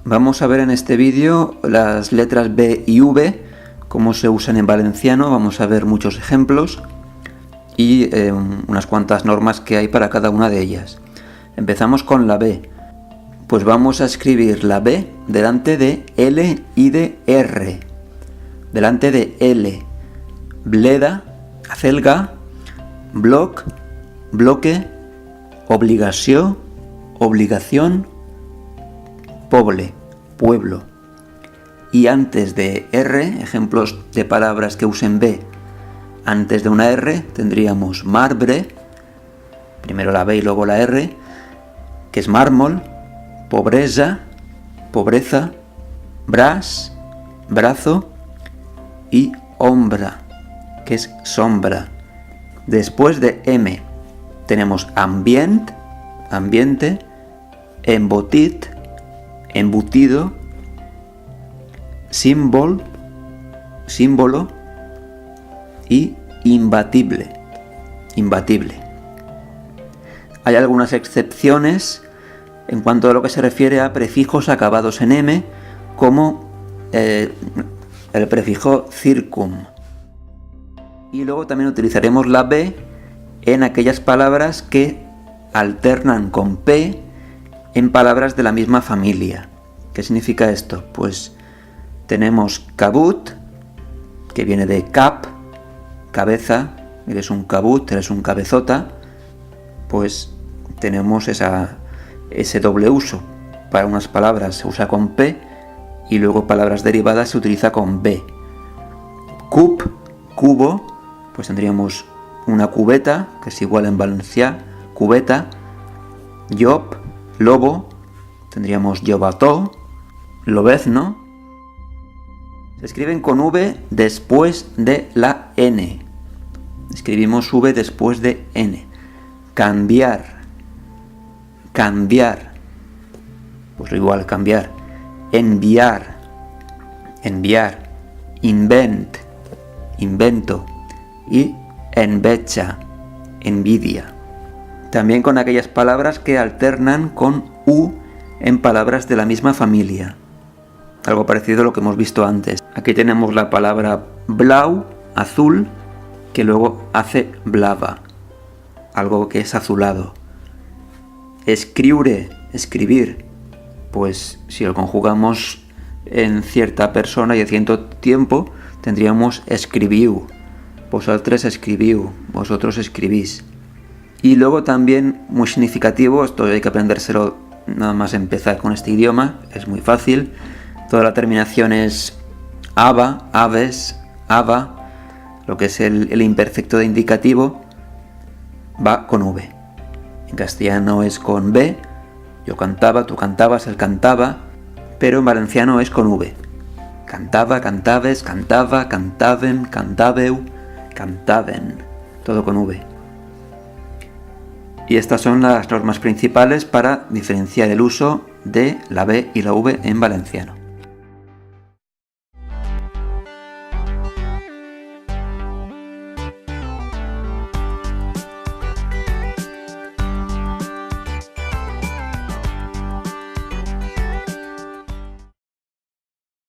Vamos a ver en este vídeo las letras B y V, cómo se usan en valenciano. Vamos a ver muchos ejemplos y unas cuantas normas que hay para cada una de ellas. Empezamos con la B. Pues vamos a escribir la B delante de L y de R. Delante de L, bleda, acelga, bloc, bloque, obligació, obligación, poble, pueblo. Y antes de R, ejemplos de palabras que usen B, antes de una R tendríamos marbre, primero la B y luego la R, que es mármol, pobresa, pobreza, bras, brazo y ombra, que es sombra. Después de M tenemos ambient, ambiente, embotit, embutido, símbolo, símbolo y imbatible, imbatible. Hay algunas excepciones en cuanto a lo que se refiere a prefijos acabados en M, como el prefijo circum. Y luego también utilizaremos la B en aquellas palabras que alternan con P en palabras de la misma familia. ¿Qué significa esto? Pues tenemos cabut, que viene de cap, cabeza, eres un cabut, eres un cabezota, pues tenemos ese doble uso. Para unas palabras se usa con P y luego palabras derivadas se utiliza con B. Cup, cubo, pues tendríamos una cubeta, que es igual en valencià, cubeta. Llop, lobo, tendríamos llobató, lobezno. Se escriben con V después de la N. Escribimos V después de N. Cambiar, cambiar, pues igual cambiar. Enviar, enviar. Invent, invento. Y enveja, envidia. También con aquellas palabras que alternan con U en palabras de la misma familia. Algo parecido a lo que hemos visto antes. Aquí tenemos la palabra blau, azul, que luego hace blava, algo que es azulado. Escriure, escribir, pues si lo conjugamos en cierta persona y en cierto tiempo, tendríamos escribiu. Vosotros escribiu, vosotros escribís. Y luego también, muy significativo, esto hay que aprendérselo nada más empezar con este idioma, es muy fácil. Toda la terminación es aba, aves, aba, lo que es el imperfecto de indicativo, va con V. En castellano es con B, yo cantaba, tú cantabas, él cantaba, pero en valenciano es con V. Cantaba, cantaves, cantava, cantavem, cantaveu, cantaven, todo con V. Y estas son las normas principales para diferenciar el uso de la B y la V en valenciano.